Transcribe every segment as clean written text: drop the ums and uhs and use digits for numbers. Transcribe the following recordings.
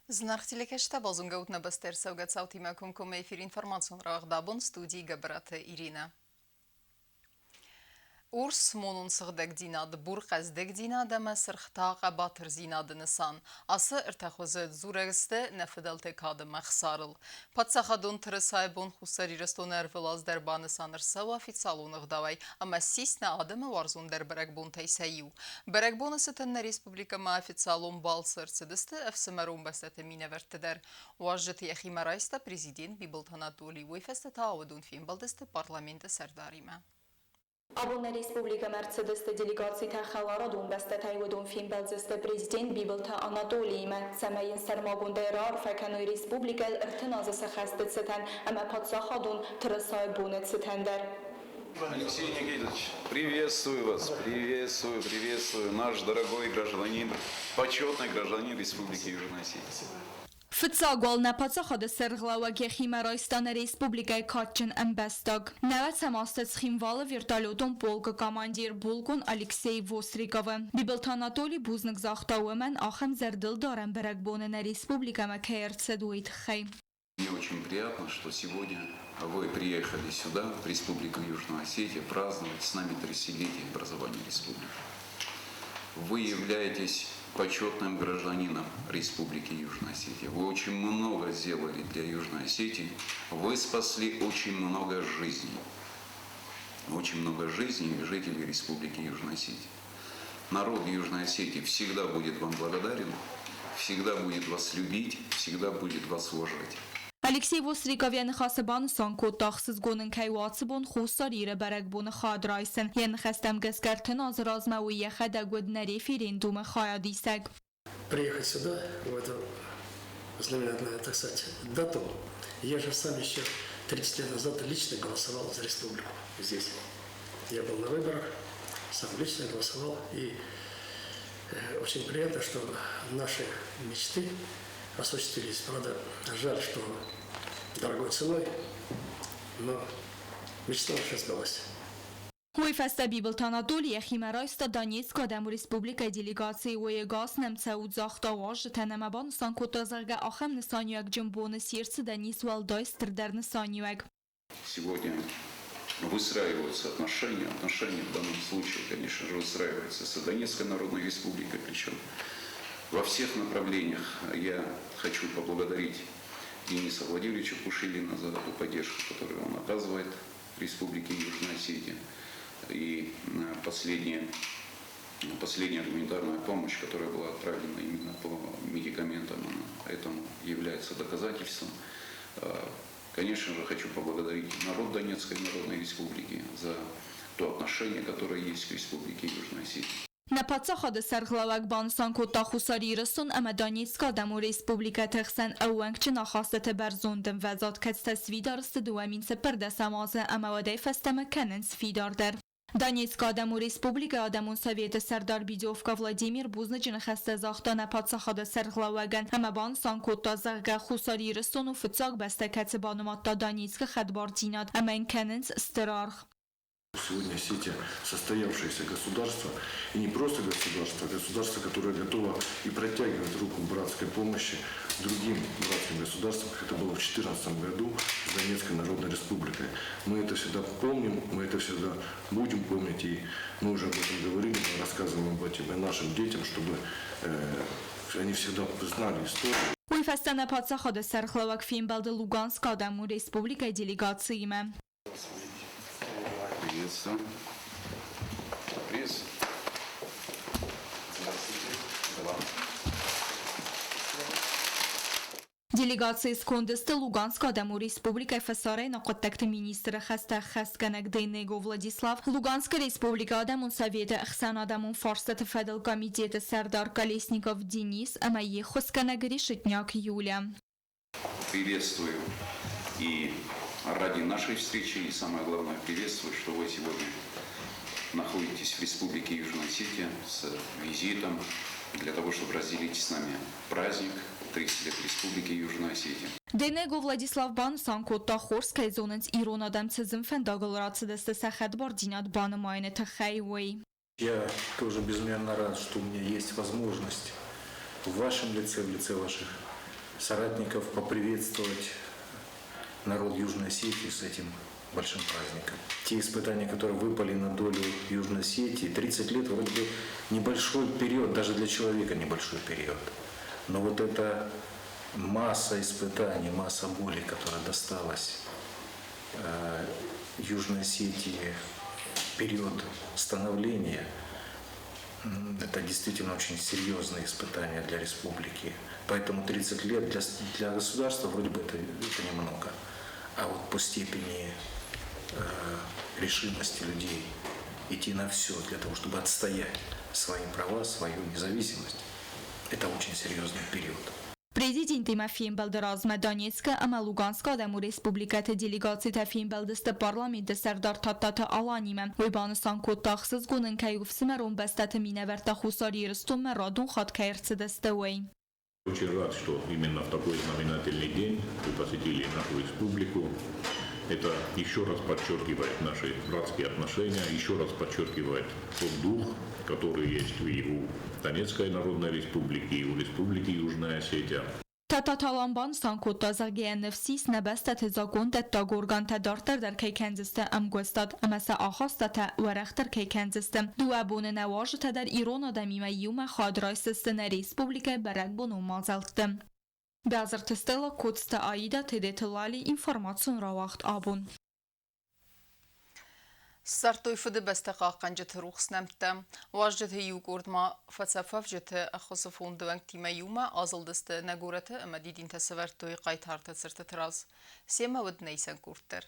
Знахтилекешта базунгаут набастер саугацауti макум эфир информацион рагдабун студии Габрата Ирина. Урс монун сыгдак динад бурқаздак динада масырхтаqa батыр зинады нысан. Асы ыртахозы зурагысты нафидалты кады махсарыл. Патсахадун тырысайбун хусари растонер вылаздар баны санырсау официалунық давай. Ама сисна адымы варзундар баракбун тайсаю. Баракбуны сытынна республикама официалун бал сырцыдысты әфсімарун бастаты минавертідер. Уажжыты яхимарайста президент Бибылтанатули уйфесті таудун фимбалдысты парламенті сардарима. Abone Respublika Mercedes'te delegatsiya təxəllaradun bəstə təyvidun film bəlzəstə prezident Bibelta Anatoliy mətsəməyin sərmagundayrar fəkənoy Respublika ırtınazı səxəstət sətən əmə patsaxadun tırısay bunet sətəndər. Алексей Никитович, приветствую вас, приветствую, наш дорогой гражданин, почетный гражданин Республики Южная Осетия. فتساقوال نپاتسا خود سرغلاوگی خیمرایستان ریسپوبلیکای کاتچن امبستاگ. نوت سماستت خیموال ویرتالودون بولگ کاماندیر بولگون الکسی ووسریکاوه. بیبلتاناتولی بوزنگ زاختاوه من آخم زردل دارم برگبونن ریسپوبلیکا مکیرت سدویت خی. Мне очень приятно, что сегодня вы приехали сюда, в Республику Южная Осетия, праздновать с нами 30-летие образования республики. Вы являетесь почетным гражданином Республики Южная Осетия. Вы очень много сделали для Южной Осетии. Вы спасли очень много жизней. Очень много жизней жителей Республики Южная Осетия. Народ Южной Осетии всегда будет вам благодарен, всегда будет вас любить, всегда будет вас уважать. Алексей Восриков خاصبان سانکو تاخص گونن کی واتسبون خوستاری برگبون خاد رایسن خستم گسکرتن از رازمویه خدا گود نری فیرندوم خایدی سگ. Приехать сюда, в эту знаменательную, так сказать, дату, я же сам еще 30 лет назад лично голосовал за республику здесь. Я был на выборах, сам лично голосовал, и очень приятно, что наши мечты осуществились. Правда, жаль, что дорогой ценой, но мечта наша сбылась. Уйфеста Бибелтанатули خیمرایستا دانیسکا دمو ریسپوبلیکای دیلیگاسی ویگاس نمتسود زاختا واج تنمبان سانکو تازرگا آخم نسانیوک جنبون سیرس دانیس والدایستر در نسانیوک. Сегодня выстраиваются отношения в данном случае, конечно же, выстраиваются с Донецкой Народной Республикой, причем во всех направлениях. Я хочу поблагодарить Дениса Владимировича Пушилина за ту поддержку, которую он оказывает Республике Южная Осетия. И последняя гуманитарная помощь, которая была отправлена именно по медикаментам, этому является доказательством. Конечно же, хочу поблагодарить народ Донецкой Народной Республики за то отношение, которое есть к Республике Южная Осетия. نپاتسا خود سرغلاوک بانسان کو تا خوساری رسون اما دانیسکا دمو ریسپوبلیکا تخسن اوانک چه نخواستت برزوندن وزاد کت تسویدار سدوامین سپرده سمازه اما ودای فستم کنن سفیدار در. دانیسکا دمو ریسپوبلیکا آدمون سویت سردار بیدوفکا ولادیمیر بوزنجن خسته زاختا نپاتسا خود سرغلاوگن اما بانسان کو تا زرگا خوساری رسون و فتساق بسته کت بانومات تا دانیسکا خدبار دیناد اما این کننس استرارخ. Сегодня Осетия состоявшееся государство, и не просто государство, а государство, которое готово и протягивает руку братской помощи другим братским государствам, как это было в 2014 году с Донецкой Народной Республикой. Мы это всегда помним, мы это всегда будем помнить, и мы уже об этом говорили, мы рассказываем об этом и нашим детям, чтобы они всегда знали историю. Уйфестана патса хода сархлавак фимбалды Луганска дэму республикай делегациями. Приветствую. Приветствую. Делегации скондысты Луганска дэму республикай фасарай нақоттакты министры хаста хастканак Дейнего Владислав Луганска республика адамун совета ахсан адамун форстаты федал комитета Сардар Колесников Денис амайи хосканак решетняк Юля. Приветствую и ради нашей встречи, и самое главное, приветствую, что вы сегодня находитесь в Республике Южная Осетия с визитом для того, чтобы разделить с нами праздник 30 лет Республики Южная Осетия. Дейнего Владислав Бан Санкота Хорская зонец Ирон Адамцезм Фендагл Сахат Бардинат Бан Майне Тахайвей. Я тоже безмерно рад, что у меня есть возможность в вашем лице, в лице ваших соратников поприветствовать народ Южной Осетии с этим большим праздником. Те испытания, которые выпали на долю Южной Осетии, 30 лет вроде бы небольшой период, даже для человека небольшой период. Но вот эта масса испытаний, масса боли, которая досталась Южной Осетии в период становления, это действительно очень серьезные испытания для республики. Поэтому 30 лет для государства вроде бы это немного. А вот по степени решимости людей идти на все для того, чтобы отстоять свои права, свою независимость, это очень серьезный период. Президенти Mafim Belderazme Donetska ama Luganska demu Respublikate delegacite Film Beldeste Parlamente Serdar Tattate Alanime Uybanistan kodtaxsız gunun kayufsimeron bestete mineverta Хусари Рыстум Радун Хаткаирце Дестевей. Очень рад, что именно в такой знаменательный день вы посетили нашу республику. Это еще раз подчеркивает наши братские отношения, еще раз подчеркивает тот дух, который есть и у Донецкой Народной Республики, и у Республики Южная Осетия. Tatatalanban sankota zagiennefsis nebestet zagondet tagorgante darter der keykenziste amgostad amasa ahastata werexter keykenziste duabone nevajte der Irona demime yume khadraysistene Respublike berekbonu mazaltım. Beazırtistela kodste aida tedetilali informasyon ravaxt abun. Сартой фуды бестақаққан жыты рухснамтта. Важ жыты югордма фацафав жыты ахосы фондуанг тима юма азылдысты нагораты ama дидин тесвертой қайтарты цырты тыраз. Сема вуд нейсен курттер.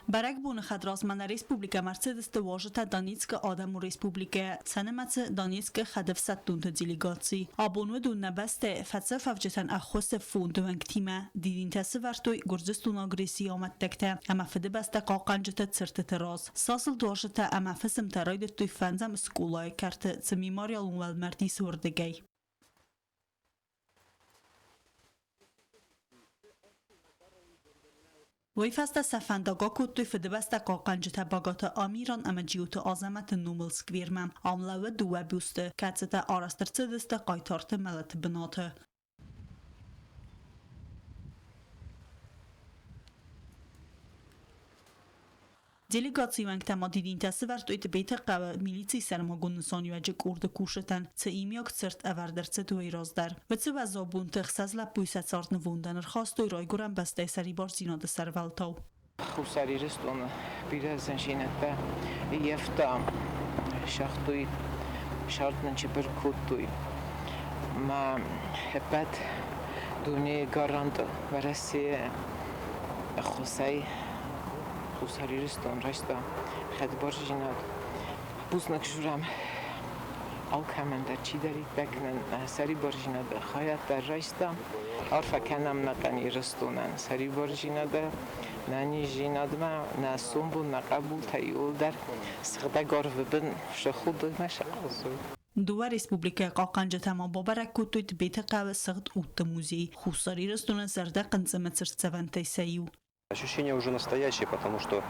Barek bune Khadrazmana Respublika Mercedes de Wajeta Donetsk Adamu Respublika Sanematse Donetsk Khadefsat dunte delegacji. Abonwe dun nebeste fatsa favjetan akhos fondwen tima didin tesvertoy Gürcistan agresi amat tekte ama fede beste qaqanjeta tsirte teraz. Sasıl dojeta ama fesem taraydet toy fanzam skolay karte tsmimarial wal merdi swordegay. ویفسته سفندگا کتوی فدبسته قاقنجته باگات آمیران اما جیوت آزمت نومل سکویرمم عمله و دوه بیسته کتسته آرسترچه دسته قایتارت ملت بناته. Delegatsiyon temadidin tesvert ut bete qav milici sermagun saniyacı kurdu kuşetan ce imyak sırt everderce duirazdar ve ce vazabun texsazla puyset sartn vundaner xastoy rayguran beste seri barzina de servaltav. Xusari Rystun birazdan şinette yefta şaxtoy şartnan çeper kutuy ma hepet duni garant veresi xusay Xusari Rystun rashta xedbar jinad buznak juram alkamen der çiderit beknen seri barjinad hayat der rashta arfa kanam naqani Rystunan seri barjinad nani jinadma nasumbu naqabul tayul der sığdagar vibin şxud mashaqazu Dua Respublika qaqanca tamam babarak kutut bete qav sığd ut muzi Xusari Rystunan zerda qanzamet sirtsavantay sayu. Ощущения уже настоящие, потому что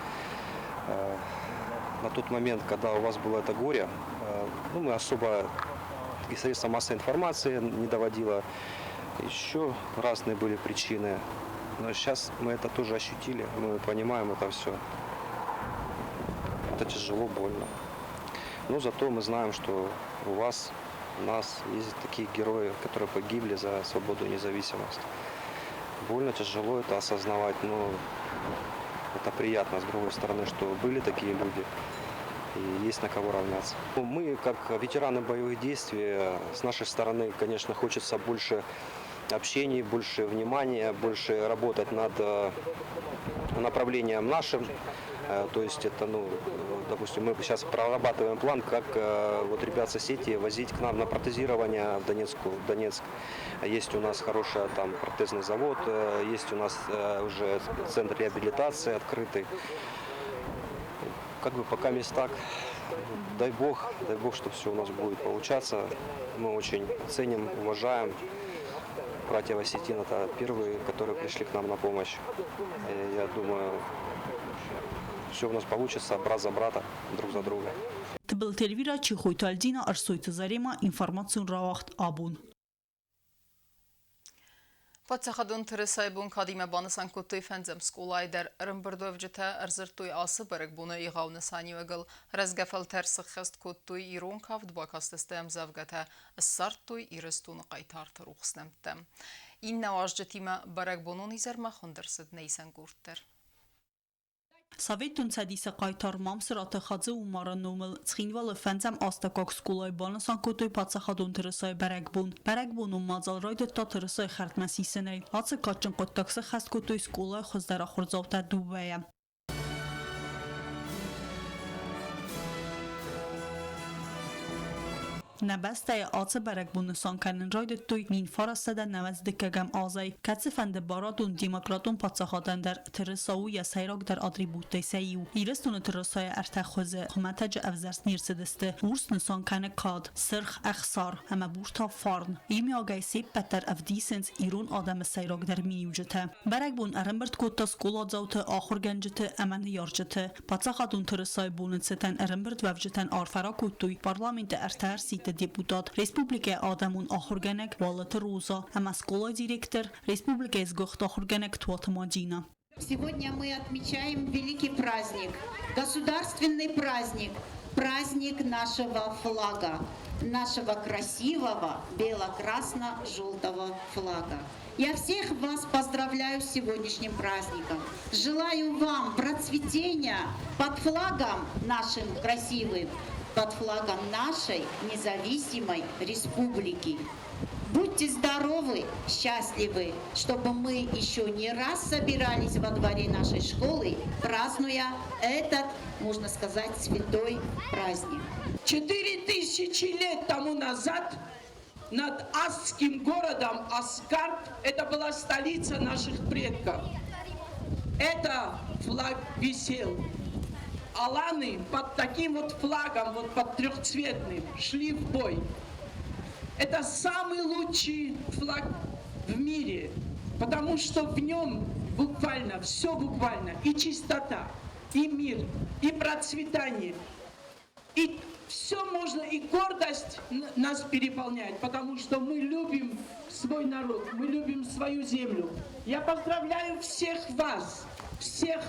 на тот момент, когда у вас было это горе, мы особо и средства массовой информации не доводило, еще разные были причины. Но сейчас мы это тоже ощутили, мы понимаем это все. Это тяжело, больно. Но зато мы знаем, что у вас, у нас есть такие герои, которые погибли за свободу и независимость. Больно, тяжело это осознавать, но это приятно, с другой стороны, что были такие люди и есть на кого равняться. Мы, как ветераны боевых действий, с нашей стороны, конечно, хочется больше общения, больше внимания, больше работать над направлением нашим. То есть это, допустим, мы сейчас прорабатываем план, как вот ребят с Осетии возить к нам на протезирование в Донецк. Есть у нас хороший там протезный завод, есть у нас уже центр реабилитации открытый. Как бы пока мест так, дай бог, что все у нас будет получаться. Мы очень ценим, уважаем братьев осетин, это первые, которые пришли к нам на помощь. И я думаю, все у нас получится брат за брата, друг за друга. Тбыл телевира чихойтальдина арсойты зарема информацион равахт абун. Պատսախադուն թրսայբուն կադիմը բանսան կուտույ ֆենձեմ սկուլայ դեր ռմբրդով ջթա արզրտույ асы բրգ բունը իղավնսանի վգլ ռզգաֆալ թերսը խեստ կուտույ իրուն կավ դբակաստստեմ զավգաթա սարտույ իրստունը qaytartır uxsnemttem. İnna ajjetime բրգ բունուն իզերմա խոնդրսդ նեյսան կուրտեր. Սավետուն ցադիսը qaytar մամսրատը խածը ու մարանոմլ ցխինվալը ֆենցամ աստակոք սկուլայ բանասան կոտոյ պատսախադուն թրսայ բերեգբուն ու մազալրոյդը տա թրսայ խարտմասիսնայ հացը կաչն կոտտակսը խաստ կոտոյ սկուլայ խոզդարախորձովտա դուբայա Նաբաստայ ացը բերեգբունը սանքանն ռոյդը տույ մին ֆարասադա նավաց դկագամ ազայ կացը ֆանդը բարատուն դիմոկրատուն պատսախադան դար թրսաու ясայրոք դար ատրիբուտեսայու իրստունը թրսայ արտախոզը խմատաճ ավզարսնիր սդստը ուրսն սանքանը կադ սրխ ախսար համա բուրթա ֆարն իմի ագայսի պետր ավդիսենս իրուն ադամը սայրոք դար մինյուջթը բերեգբուն արմբրտ կոտա սկուլաձաութը ախորգանջթը ամանը յարջթը պատսախադուն թրսայ բունը ցտան արմբրտ վավջթան արֆարակուտույ պարլամենտը արտահարսի депутат Республики Адамун Ахурганек Валата Руза, Амаскола директор Республики Сгохт Ахурганек Туатамадина. Сегодня мы отмечаем великий праздник, государственный праздник, праздник нашего флага, нашего красивого бело-красно-желтого флага. Я всех вас поздравляю с сегодняшним праздником. Желаю вам процветения под флагом нашим красивым, под флагом нашей независимой республики. Будьте здоровы, счастливы, чтобы мы еще не раз собирались во дворе нашей школы, празднуя этот, можно сказать, святой праздник. 4000 лет тому назад над Асским городом Аскард, это была столица наших предков, это флаг висел. Аланы под таким вот флагом, вот под трехцветным, шли в бой. Это самый лучший флаг в мире, потому что в нем буквально, все буквально, и чистота, и мир, и процветание, и все можно, и гордость нас переполняет, потому что мы любим свой народ, мы любим свою землю. Я поздравляю всех вас, всех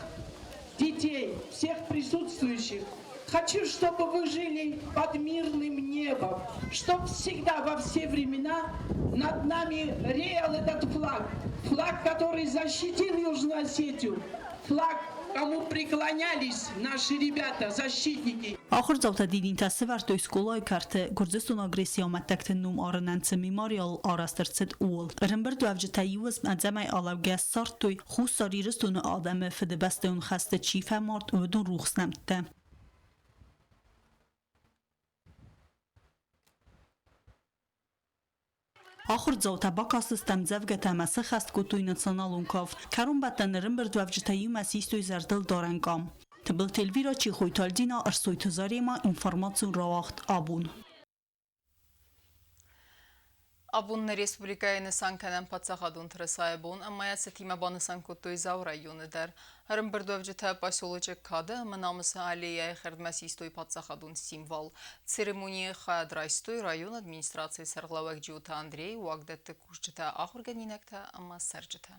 детей, всех присутствующих. Хочу, чтобы вы жили под мирным небом, чтобы всегда, во все времена, над нами реял этот флаг. Флаг, который защитил Южную Осетию. Флаг, кому преклонялись наши ребята, защитники. Ахыр завтadinin təsəvvürtü skolay kartı Gürcistan agresiya mətəktinum arınansı memorial arastırçıd ol. Rımbır dövcü təyüz mədzəməy alavgəs sartüy xussariristunu adamı fədəbəstün xəstə çifə mart ödün ruxsnəmtdə. Ахыр завтабака систем зевгета мәсі xəst kutuy naționalunkav. Karun bətənlərin bir dövcütəyi məsistüy zərdil darənkam. Tıbıl telvira çi xuytaldina arsoy tızarima informasyon ravaxt abun. Abun Respublikaya sankanan Patsaxadun Trasayabun, amaya setima banısan kutuy zavrayunu der. Rımbırdovcıta поселочек Kadı, ama namısı aliyaya xerdməsistoy Patsaxadun simval. Seremoniya xadraystoy rayon administrasiya sərglavak ciuta Andrey, uaqdətdə kuşcıta ahurganinəkdə, ama sərcıta.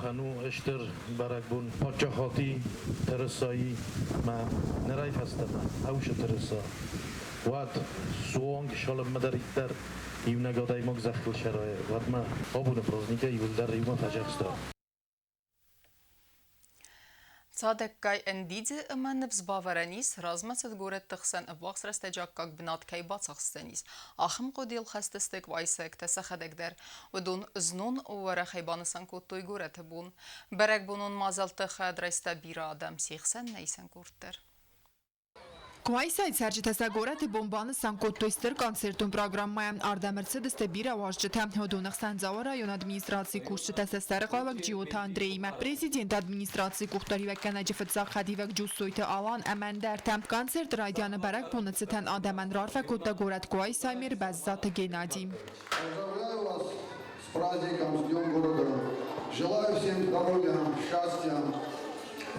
مخنو اشتر برگبون پاچخاتی ترسایی ما نرایف هستم اوش ترسا وقت سوانگ شالم مدارید در ایم نگادای مگ زخل شرایه وقت ما آبون پرازنیکه یول در ریوما تجاخستا Ցադեկկայ ընդիձը ըմանıb զբավարանիս ռազմացդ գորետ տխսան ըվաղս ռաստեջակ կակ բնատկայ բացախստենիս, ախմ կոդիլ խաստստեք վայսեք տեսախադեք դեր, ուդուն զնուն ու վարախայբանսան կոտոյ գորետ բուն, բերեք բունուն մազալ տխա դրայստա բիրա ադամ սիխսեն նայսան կուրտեր. Կվայսայց հերջտեսագորետ բոմբանը սանկոտոյստր կոնցերտուն պրոգրամմայան արդամրցդս տեբիրա վաշջտը հոդունախ սանձավը ռայոն ադմինիստրացի կուրշտեսը սարղավակ ջիոթա Անդրեյմը Պրեզիդենտ ադմինիստրացի կուղտարիվական աջվծախ հադիվակ ջուսոյթը ալան əməndərtəm կոնցերտ ռայդյանը բərək բունıцытən ադամən ռարվə կոտագորետ կվայսայմեր բəzzatı Геннадий. Поздравляю вас с праздником, с Днем города. Желаю всем здоровья, счастья,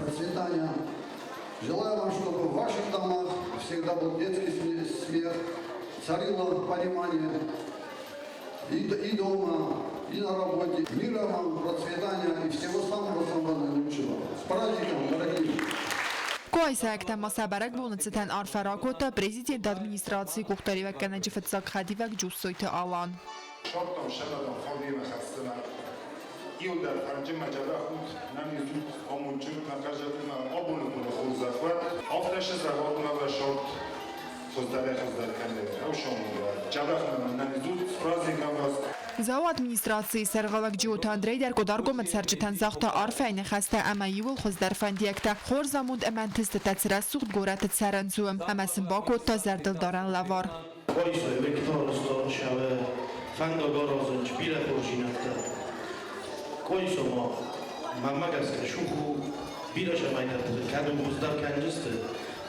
процветания. Желаю вам, чтобы в ваших домах всегда был детский смех, царило понимание и дома, и на работе. Мира вам, процветания и всего самого наилучшего. С праздником, дорогие! Կոյսայք մասաբարակ բունցտեն արֆարակոտը պրեզիդենտ ադմինիստրացիի կուղտարիվակ կնաջի ֆծակ խադիվակ ջուսոյթը ալան։ شاطم شبابا خالي ما خستنا يودر فرنجما جدا خود نمیزود آمونچون نکجتنا آبونتون خود زخوت آفتش زخوتنا و شاط خودداره کنه او شما جدا خود نمیزود فرازی کم راست Զաու ադմինիստրացիի սերղալակ ջիոտ Անդրեյ դեր կոդարգոմը ծերջտան զաղթա արվայնը խաստա ամայիվուլ խոզդարվան դիեկտա խոր զամունդ էման թստը տացրա սուղտ գորատը ծարանձուում ամասն բակոտա զարդլ դարան լավար։ Fandogorozunç bire borcinatta. Koysoma mamagaska şuhu bire şamaydattı. Kadın buzdar kendisi.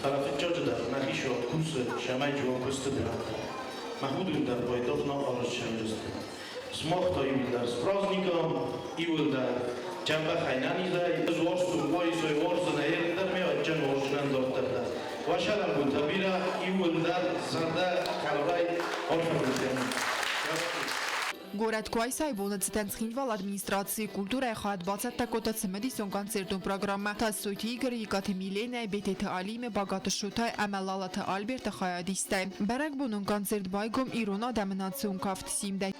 Tarafıcacılar nahişot kursu şamay juan kustu birattı. Mahmudun dar boydovna arız şamcıstı. Smokta yıllar s praznikom, yıllar camba haynanizay, zorsun koysoy orzuna yerindar me accan orjinan dorttarlar. Vaşaram bu tabira yıllar zanda kalray orfabülden. Գորատ կոյսայ բոնացտեն սխինվալ ադմինիստրացիի կուլտուրայ խատ բացատա կոտացը մդիսոն կոնցերտուն պրոգրամը տասույթի իգրը իկաթի միլենայ բետեթը ալիմը բագատը շութայ ամալալաթը ալբերտը խայադիստայ բերակ բունուն կոնցերտ բայգում իրոն ադամնացիուն կավտսիմդայ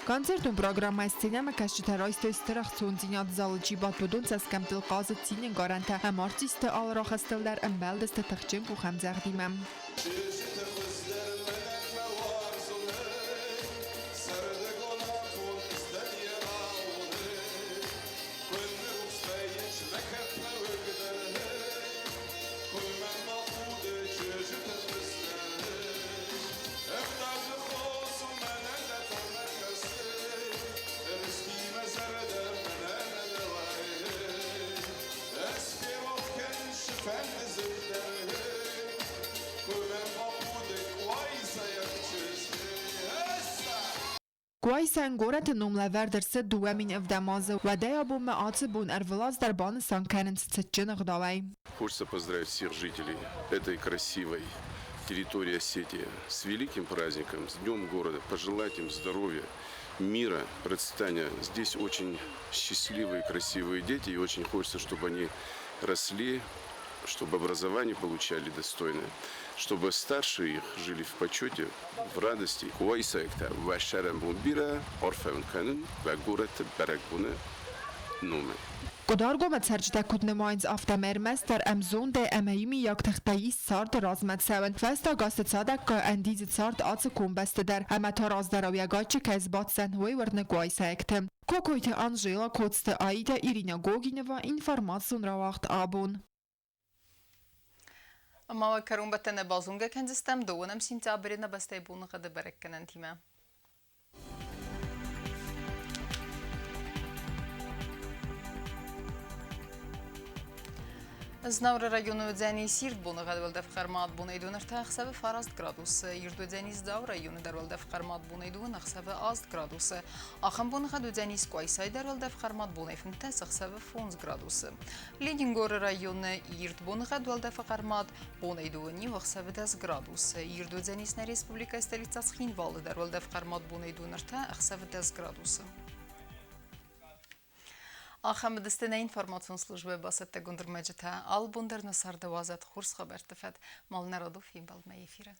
Концертун программа сценама кашчитарайстой страхцун зинят залы джибат будун саскам тылқазы цинен гаранта ам артисты алрахастылдар ам балдысты тахчын кухам загдимам. Կոյսան գորատը նոմլավեր դրսը դուամին evdamazı və դայաբում մə ացı բուն ərվլaz դարբանը սանքանın ծծջın ղդավայ. Хочется поздравить всех жителей этой красивой территории Осетии с великим праздником, с Днем города, пожелать им здоровья, мира, процветания. Здесь очень счастливые, красивые дети, и очень хочется, чтобы они росли, чтобы образование получали достойное, чтобы старшие их жили в почете, в радости. Уайсайкта вашарам бумбира орфен канун ва город баракбуна нуме. Կոդարգոմը ծերջտակուտ նմայնց ավտամերմեստր əmzon də əməyimi yaktıqtayı sardı razmətsəvən. Vəsta qastı կա əndizı sart ացı կոմbəstədər. Əmətə razdaraviyagayçı kəzbatsən vəywərnə qoysayıqtı. Kokoytı Anjela Kotstı Aida İrina Goginova informatsiyon ravaxt abun. Ama karun batene bazunga kendistem doğunam sentyabrına bastay bunu kadar berekkenen time. Znavr rayonu dzeni sirt bunu qadval dafqarmat bunu idun irtaxsab farast gradus yirdu dzeni zdav rayonu darval dafqarmat bunu idun axsab az gradus axam bunu qad dzeni skoysay darval dafqarmat bunu ifnta axsab fons gradus Leningor rayonu yirt bunu qadval dafqarmat bunu idun axsab 10 gradus yirdu dzeni respublika stolitsa Xinval darval dafqarmat bunu idun irtaxsab 10 gradus Ахам дестена информационной службы басатта гундермаджита албундер насарда вазат хурс хабар тефет мал народов им балма эфира.